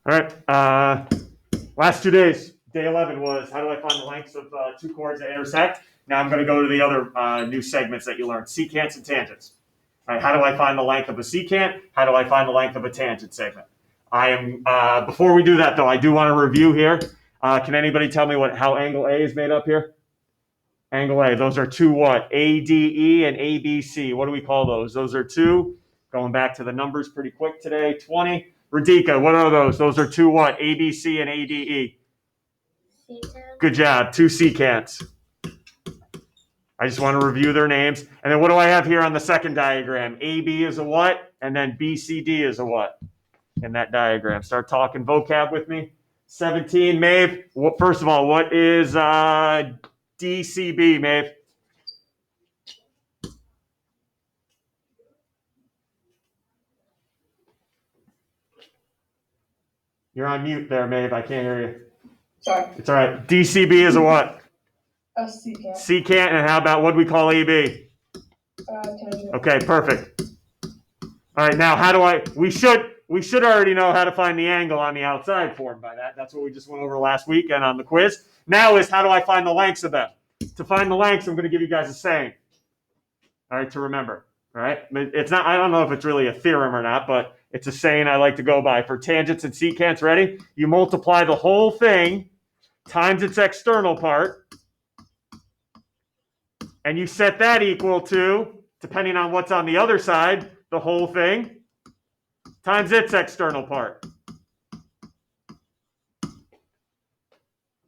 All right. Last 2 days, day 11 was how do I find the lengths of two chords that intersect? Now I'm going to go to the other new segments that you learned, secants and tangents. All right, how do I find the length of a secant? How do I find the length of a tangent segment? I am, before we do that though, I do want to review here. Can anybody tell me how angle A is made up here? Angle A, those are two what? ADE and ABC. What do we call those? Those are two, going back to the numbers pretty quick today, 20. Radhika, what are those? Those are two what? ABC and ADE. Secants. Good job, two secants. I just want to review their names. And then what do I have here on the second diagram? AB is a what? And then BCD is a what? In that diagram. Start talking vocab with me. 17, Maeve. First of all, what is DCB, Maeve? You're on mute there, Maeve. I can't hear you. Sorry. It's all right. DCB is a what? A secant. Secant, and how about what do we call AB? Tangent. Okay, perfect. All right, now how do we should already know how to find the angle on the outside formed by that. That's what we just went over last week and on the quiz. Now is how do I find the lengths of them? To find the lengths, I'm going to give you guys a saying. All right, to remember. All right, it's not. I don't know if it's really a theorem or not, but it's a saying I like to go by. For tangents and secants, ready? You multiply the whole thing times its external part, and you set that equal to, depending on what's on the other side, the whole thing times its external part.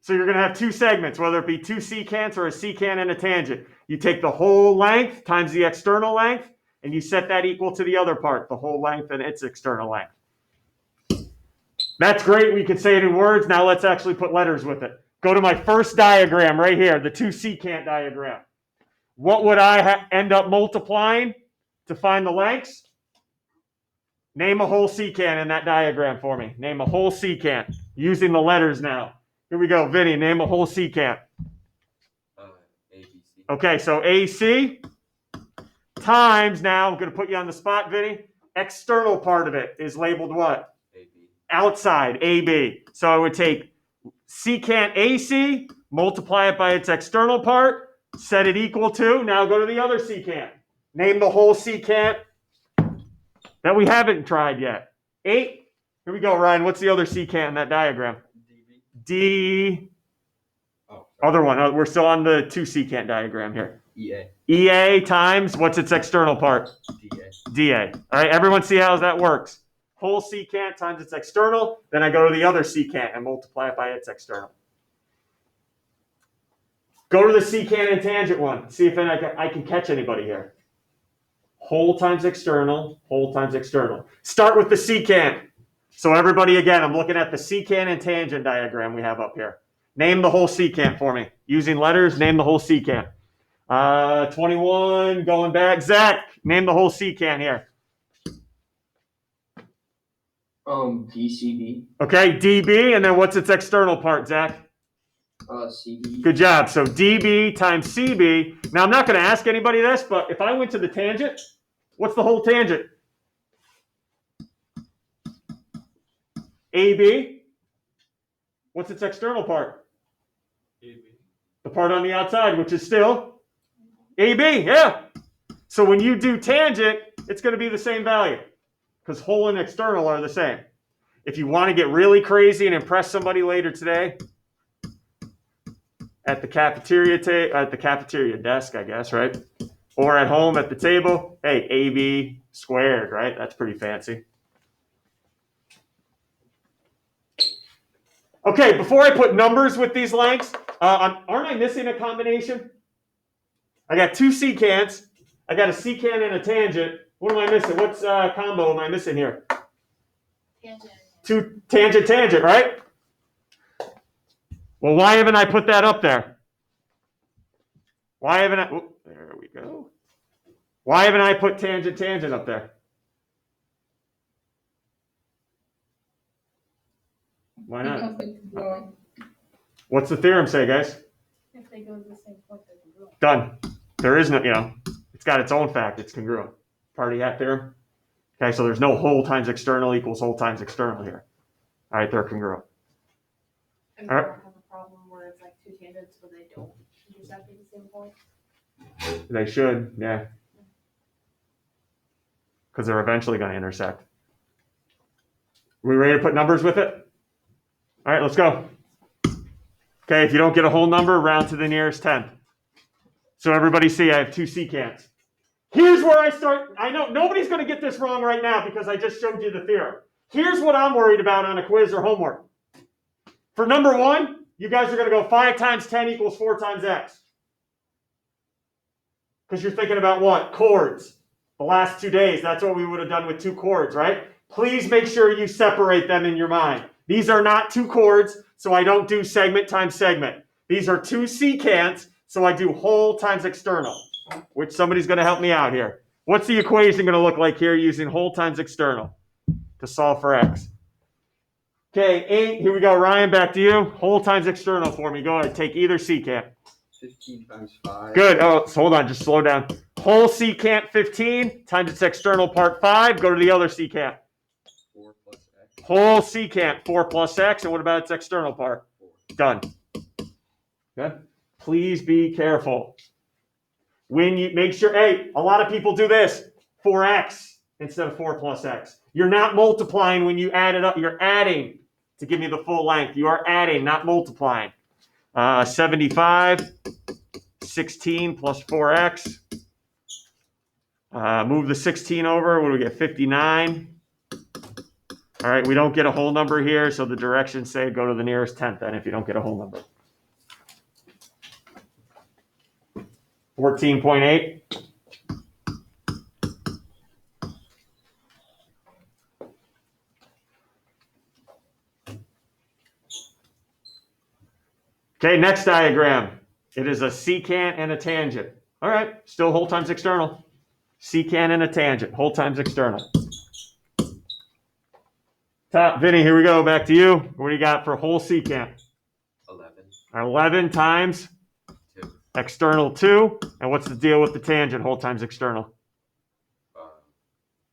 So you're going to have two segments, whether it be two secants or a secant and a tangent. You take the whole length times the external length, and you set that equal to the other part, the whole length and its external length. That's great. We can say it in words. Now let's actually put letters with it. Go to my first diagram right here, the two secant diagram. What would I end up multiplying to find the lengths? Name a whole secant in that diagram for me. Name a whole secant using the letters now. Here we go. Vinny, name a whole secant. ABC. Okay, so AC times, now I'm going to put you on the spot, Vinny. External part of it is labeled what? AB. Outside, AB. So I would take secant AC, multiply it by its external part, set it equal to, now go to the other secant. Name the whole secant that we haven't tried yet. 8. Here we go, Ryan. What's the other secant in that diagram? D. Oh, other one. We're still on the two secant diagram here. EA. EA times, what's its external part? DA. DA. All right, everyone see how that works. Whole secant times its external, then I go to the other secant and multiply it by its external. Go to the secant and tangent one. See if I can catch anybody here. Whole times external, whole times external. Start with the secant. So everybody, again, I'm looking at the secant and tangent diagram we have up here. Name the whole secant for me. Using letters, name the whole secant. 21, going back. Zach, name the whole secant here. DCB. Okay, DB, and then what's its external part, Zach? CB. Good job. So DB times CB. Now, I'm not going to ask anybody this, but if I went to the tangent, what's the whole tangent? AB. What's its external part? AB. The part on the outside, which is still AB, yeah. So when you do tangent, it's going to be the same value because whole and external are the same. If you want to get really crazy and impress somebody later today at the cafeteria desk, I guess, right? Or at home at the table, hey, AB squared, right? That's pretty fancy. Okay, before I put numbers with these lengths, aren't I missing a combination? I got two secants. I got a secant and a tangent. What am I missing? What's combo am I missing here? Tangent. Two tangent, right? Well, why haven't I put that up there? Why haven't I? Oh, there we go. Why haven't I put tangent up there? Why not? What's the theorem say, guys? If they go to the same point, they're congruent. Done. There is no, it's got its own fact. It's congruent. Party hat theorem. Okay, so there's no whole times external equals whole times external here. All right, they're congruent. And All we right. don't have a problem where it's like two tangents where they don't intersect at the same point. They should, yeah. Because they're eventually going to intersect. We ready to put numbers with it? All right, let's go. Okay, if you don't get a whole number, round to the nearest 10th. So everybody see I have two secants. Here's where I start. I know nobody's going to get this wrong right now because I just showed you the theorem. Here's what I'm worried about on a quiz or homework. For number one, you guys are going to go 5 times 10 equals 4 times x. Because you're thinking about what? Chords. The last 2 days, that's what we would have done with 2 chords, right? Please make sure you separate them in your mind. These are not 2 chords, so I don't do segment times segment. These are 2 secants, so I do whole times external, which somebody's going to help me out here. What's the equation going to look like here using whole times external to solve for x? Okay, 8, here we go. Ryan, back to you. Whole times external for me. Go ahead, take either secant. 15 times 5. Good. Oh, so hold on, just slow down. Whole secant 15 times its external part 5. Go to the other secant. 4 plus x. Whole secant 4 plus x. And what about its external part? 4. Done. Good. Please be careful. When you make sure, hey, a lot of people do this. 4x instead of 4 plus x. You're not multiplying when you add it up. You're adding to give me the full length. You are adding, not multiplying. 75, 16 plus 4x. Move the 16 over. What do we get? 59. All right, we don't get a whole number here, so the directions say go to the nearest 10th then if you don't get a whole number. 14.8. Okay, next diagram. It is a secant and a tangent. All right, still whole times external. Secant and a tangent, whole times external. Top, Vinny, here we go, back to you. What do you got for whole secant? 11. 11 times 2. external 2. And what's the deal with the tangent, whole times external?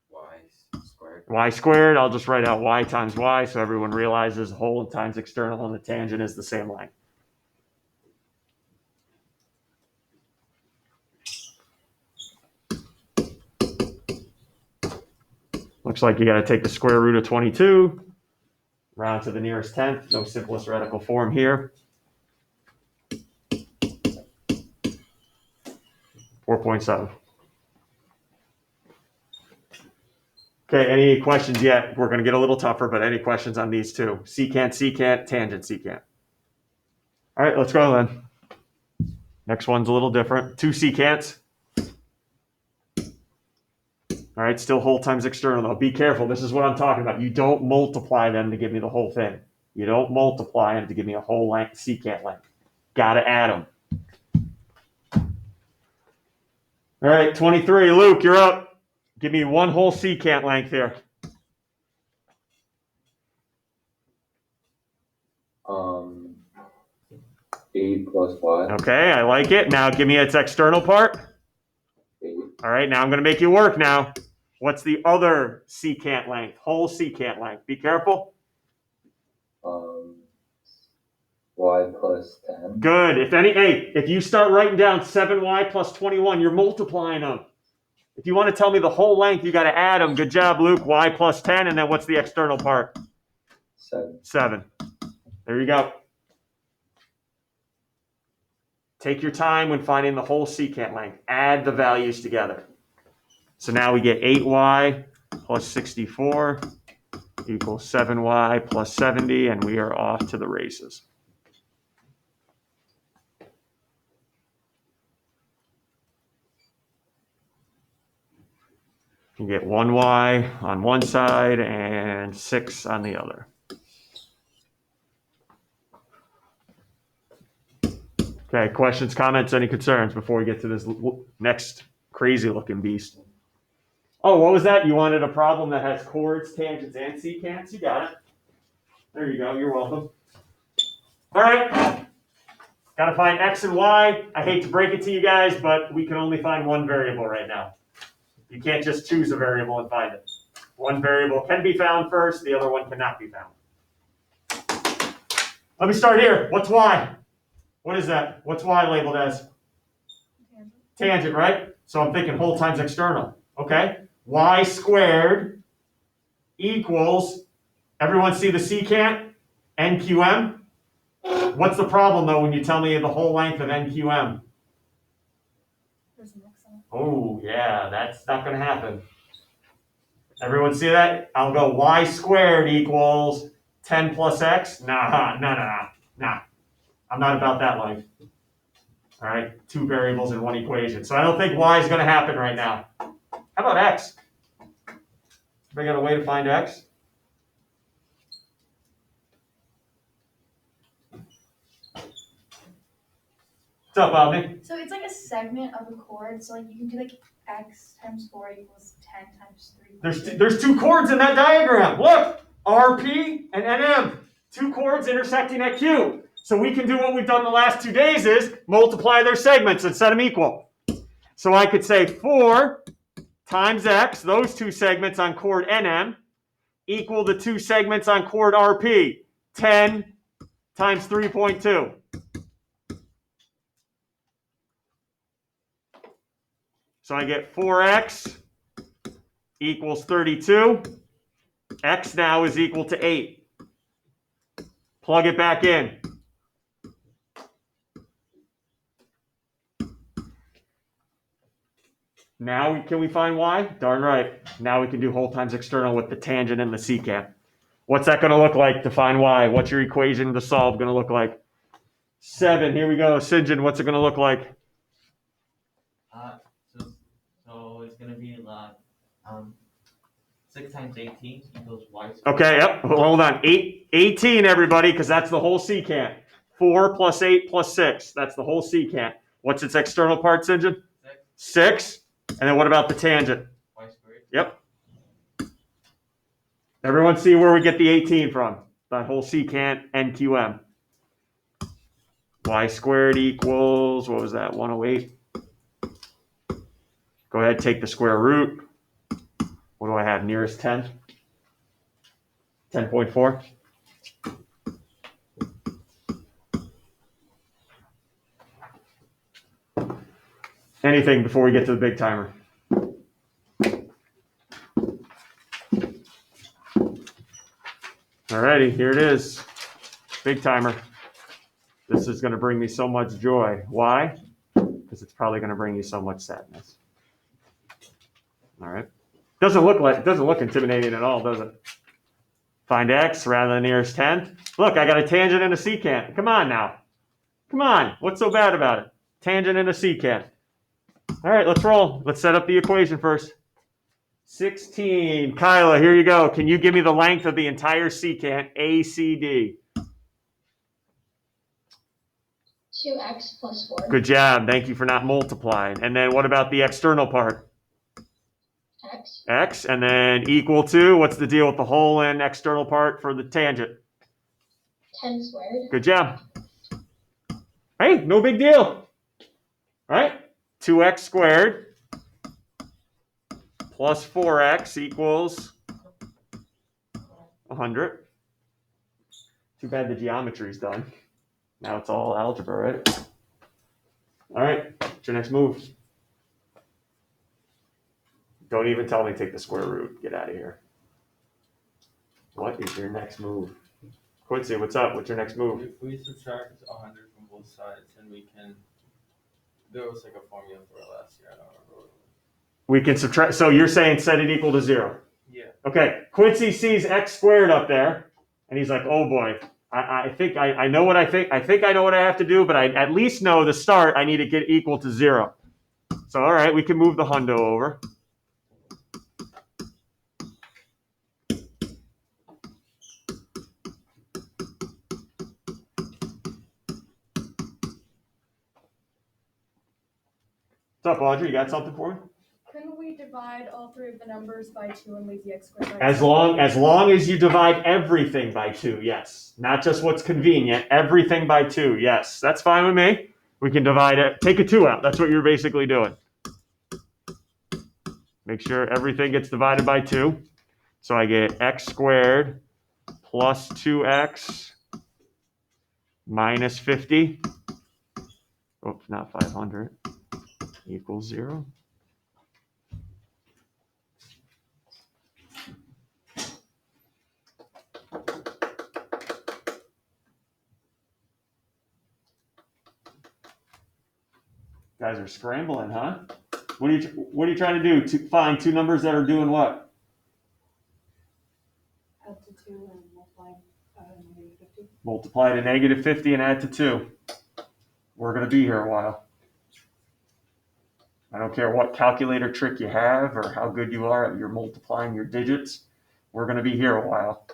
Y squared. Y squared, I'll just write out y times y so everyone realizes whole times external and the tangent is the same length. Looks like you got to take the square root of 22, round to the nearest 10th. No simplest radical form here. 4.7. Okay, any questions yet? We're going to get a little tougher, but any questions on these two? Secant, secant, tangent, secant. All right, let's go then. Next one's a little different. 2 secants. All right, still whole times external though. Be careful. This is what I'm talking about. You don't multiply them to give me the whole thing. You don't multiply them to give me a whole length, secant length. Got to add them. All right, 23. Luke, you're up. Give me one whole secant length here. 8 plus y. Okay, I like it. Now give me its external part. 8. All right, now I'm going to make you work now. What's the other secant length? Whole secant length. Be careful. Y plus 10. Good. If you start writing down 7y plus 21, you're multiplying them. If you want to tell me the whole length, you got to add them. Good job, Luke. Y plus 10, and then what's the external part? 7. 7. There you go. Take your time when finding the whole secant length. Add the values together. So now we get 8y plus 64 equals 7y plus 70, and we are off to the races. You get 1y on one side and 6 on the other. Okay, questions, comments, any concerns before we get to this next crazy looking beast? Oh, what was that? You wanted a problem that has chords, tangents, and secants? You got it. There you go. You're welcome. All right. Got to find x and y. I hate to break it to you guys, but we can only find one variable right now. You can't just choose a variable and find it. One variable can be found first. The other one cannot be found. Let me start here. What's y? What is that? What's y labeled as? Tangent, right? So I'm thinking whole times external. Okay. Y squared equals, everyone see the secant? NQM? What's the problem though when you tell me the whole length of NQM? There's an X on it. Oh yeah, that's not gonna happen. Everyone see that? I'll go y squared equals 10 plus x. Nah. I'm not about that life. All right, two variables in one equation. So I don't think y is gonna happen right now. How about x? We got a way to find x? What's up, Bobby? So it's like a segment of a chord. So like you can do like x times 4 equals 10 times 3. There's two chords in that diagram. Look, RP and NM. Two chords intersecting at Q. So we can do what we've done the last 2 days is multiply their segments and set them equal. So I could say 4 times x, those two segments on chord NM, equal the two segments on chord RP. 10 times 3.2. So I get 4x equals 32. X now is equal to 8. Plug it back in. Now can we find y? Darn right. Now we can do whole times external with the tangent and the secant. What's that going to look like to find y? What's your equation to solve going to look like? 7. Here we go. St. John, what's it going to look like? So it's gonna be like 6 times 18 equals y squared. Okay, yep. Hold on. 18, everybody, because that's the whole secant. 4 plus 8 plus 6. That's the whole secant. What's its external part, St. John? 6. And then what about the tangent? Y squared. Yep. Everyone see where we get the 18 from? That whole secant NQM. Y squared equals, what was that, 108? Go ahead, take the square root. What do I have, nearest 10? 10.4? Anything before we get to the big timer? Alrighty, here it is. Big timer. This is going to bring me so much joy. Why? Because it's probably going to bring you so much sadness. All right. Doesn't look intimidating at all, does it? Find x rather than nearest 10. Look, I got a tangent and a secant. Come on now. Come on. What's so bad about it? Tangent and a secant. All right, let's roll. Let's set up the equation first. 16. Kyla, here you go. Can you give me the length of the entire secant, ACD? 2x plus 4. Good job. Thank you for not multiplying. And then what about the external part? X. X. And then equal to, what's the deal with the whole and external part for the tangent? 10 squared. Good job. Hey, no big deal. Right? 2x squared plus 4x equals 100. Too bad the geometry's done. Now it's all algebra, right? All right, what's your next move? Don't even tell me to take the square root. Get out of here. What is your next move? Quincy, what's up? What's your next move? If we subtract 100 from both sides, and we can. There was like a formula for it last year. I don't remember what it was. We can subtract. So you're saying set it equal to 0. Yeah. Okay. Quincy sees x squared up there, and he's like, "Oh boy, I think I know what I think. I think I know what I have to do, but I at least know the start. I need to get equal to 0." So all right, we can move the hundo over. What's up, Audrey? You got something for me? Couldn't we divide all three of the numbers by 2 and leave the x squared by As long as you divide everything by 2, yes. Not just what's convenient, everything by 2, yes. That's fine with me. We can divide it. Take a 2 out. That's what you're basically doing. Make sure everything gets divided by 2. So I get x squared plus 2x minus 50. Oops, not 500. Equals 0. Guys are scrambling, huh? What are you trying to do? To find two numbers that are doing what? Add to 2 and multiply -50. Multiply to negative 50 and add to 2. We're going to be here a while. I don't care what calculator trick you have or how good you are at your multiplying your digits. We're going to be here a while.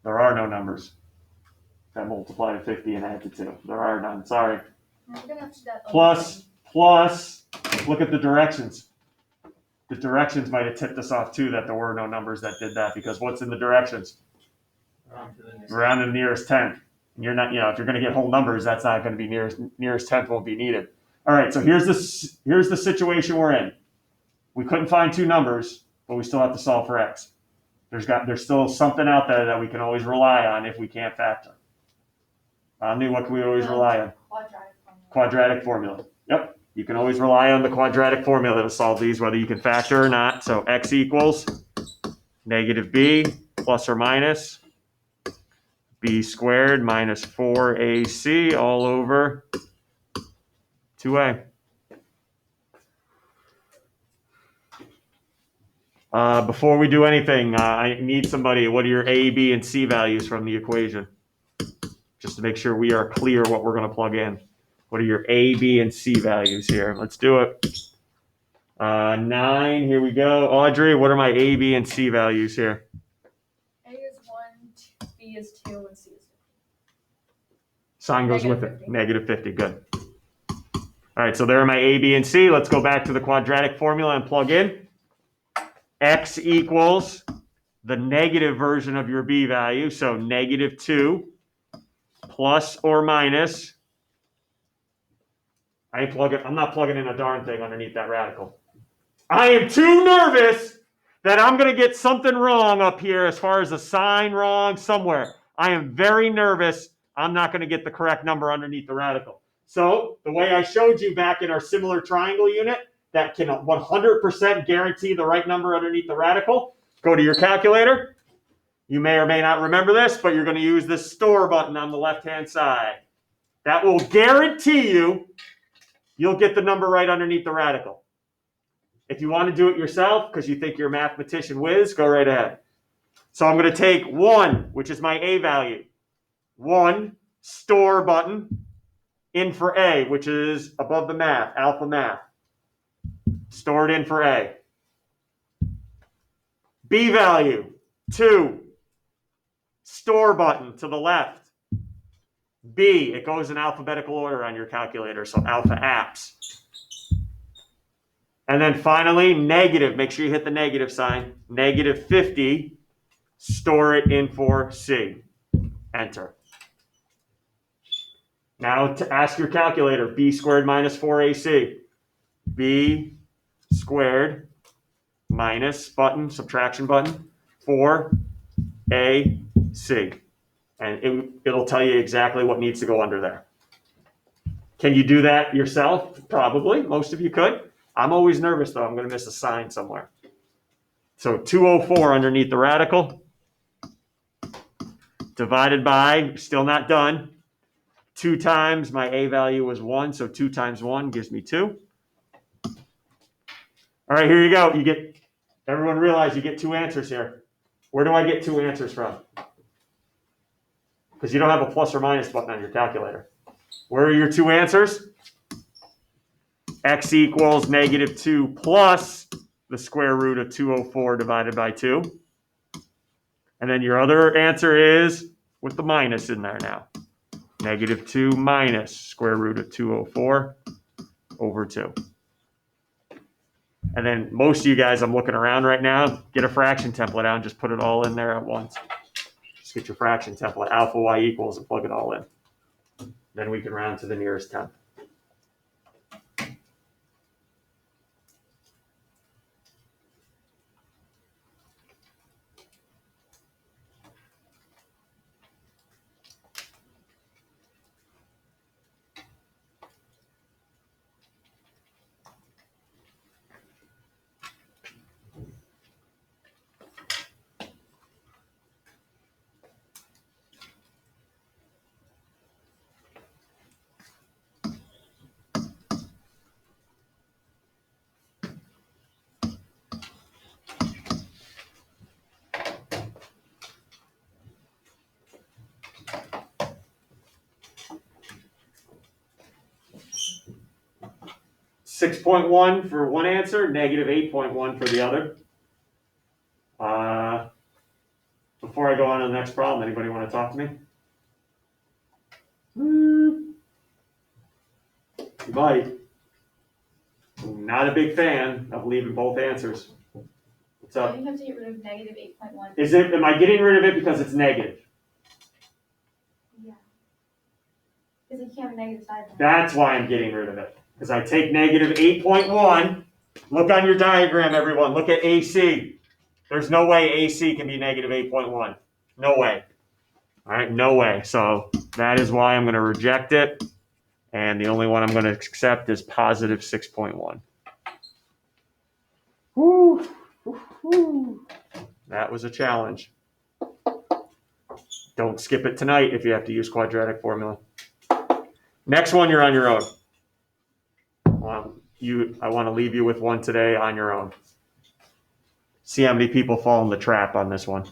There are no numbers that multiply to 50 and add to 2. There are none. Sorry. We're gonna have to do that Plus, look at the directions. The directions might have tipped us off too that there were no numbers that did that, because what's in the directions? Round to the nearest. Around the nearest tenth. You're not, if you're going to get whole numbers, that's not going to be nearest tenth won't be needed. All right, so here's the situation we're in. We couldn't find two numbers, but we still have to solve for x. There's still something out there that we can always rely on if we can't factor. Omni, what can we always rely on? Quadratic formula. Quadratic formula. Yep. You can always rely on the quadratic formula to solve these, whether you can factor or not. So x equals negative b plus or minus b squared minus 4ac all over 2a. Before we do anything, I need somebody. What are your a, b, and c values from the equation? Just to make sure we are clear what we're going to plug in. What are your a, b, and c values here? Let's do it. 9, here we go. Audrey, what are my a, b, and c values here? A is 1, B is 2, and C is 50. Sign goes with Negative it. 50. Negative 50, good. All right, so there are my a, b, and c. Let's go back to the quadratic formula and plug in. X equals the negative version of your b value, so negative 2 plus or minus. I'm not plugging in a darn thing underneath that radical. I am too nervous that I'm going to get something wrong up here as far as a sign wrong somewhere. I am very nervous I'm not going to get the correct number underneath the radical. So the way I showed you back in our similar triangle unit that can 100% guarantee the right number underneath the radical, go to your calculator. You may or may not remember this, but you're going to use this store button on the left-hand side. That will guarantee you'll get the number right underneath the radical. If you want to do it yourself because you think you're a mathematician whiz, go right ahead. So I'm going to take 1, which is my a value. 1, store button, in for a, which is above the math, alpha math. Store it in for a. B value, 2, store button to the left. B, it goes in alphabetical order on your calculator, so alpha apps. And then finally, negative, make sure you hit the negative sign. Negative 50, store it in for C. Enter. Now to ask your calculator, b squared minus 4ac. B squared minus button, subtraction button, 4ac. And it'll tell you exactly what needs to go under there. Can you do that yourself? Probably. Most of you could. I'm always nervous, though. I'm going to miss a sign somewhere. So 204 underneath the radical. Divided by, still not done. 2 times, my a value was 1, so 2 times 1 gives me 2. All right, here you go. Everyone realize you get 2 answers here. Where do I get 2 answers from? Because you don't have a plus or minus button on your calculator. Where are your 2 answers? X equals negative 2 plus the square root of 204 divided by 2. And then your other answer is with the minus in there now. Negative 2 minus square root of 204 over 2. And then most of you guys, I'm looking around right now, get a fraction template out and just put it all in there at once. Just get your fraction template, alpha y equals, and plug it all in. Then we can round to the nearest 10th. 6.1 for one answer, negative 8.1 for the other. Before I go on to the next problem, anybody want to talk to me? You might. I'm not a big fan of leaving both answers. What's So up? you have to get rid of negative 8.1. Am I getting rid of it because it's negative? Yeah. Because you can't have a negative side. then. That's why I'm getting rid of it. Because I take negative 8.1. Look on your diagram, everyone. Look at AC. There's no way AC can be negative 8.1. No way. All right, no way. So that is why I'm going to reject it. And the only one I'm going to accept is positive 6.1. Woo. Woo. That was a challenge. Don't skip it tonight if you have to use quadratic formula. Next one, you're on your own. I want to leave you with one today on your own. See how many people fall in the trap on this one.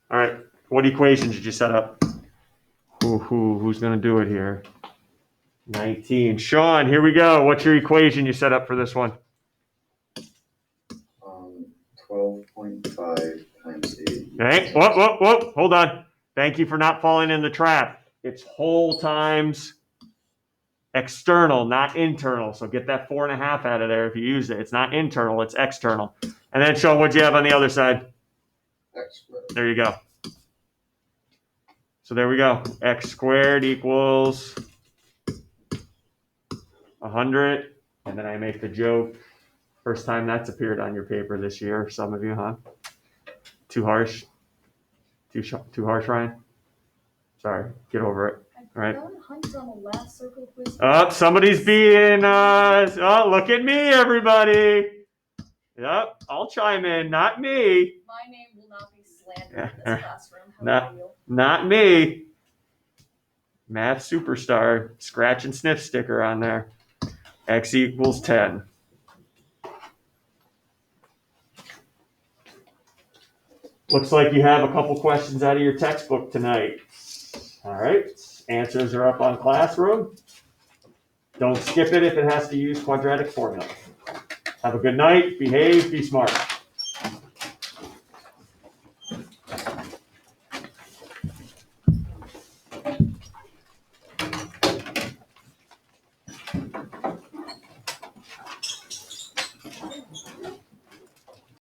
All right, what equations did you set up? Who's going to do it here? 19. Sean, here we go. What's your equation you set up for this one? 12.5 times 8. Okay. Whoa. Hold on. Thank you for not falling in the trap. It's whole times external, not internal. So get that 4.5 out of there if you use it. It's not internal, it's external. And then, Sean, what'd you have on the other side? X squared. There you go. So there we go. X squared equals 100. And then I make the joke. First time that's appeared on your paper this year. Some of you, huh? Too harsh? Too harsh, Ryan? Sorry. Get over it. All right. Don't hunt on the last circle quiz. Oh, somebody's being, oh, look at me, everybody. Yep, I'll chime in. Not me. My name will not be slandered in this classroom. How Not- about you? Not me. Math superstar. Scratch and sniff sticker on there. X equals 10. Looks like you have a couple questions out of your textbook tonight. All right. Answers are up on Classroom. Don't skip it if it has to use quadratic formula. Have a good night. Behave. Be smart.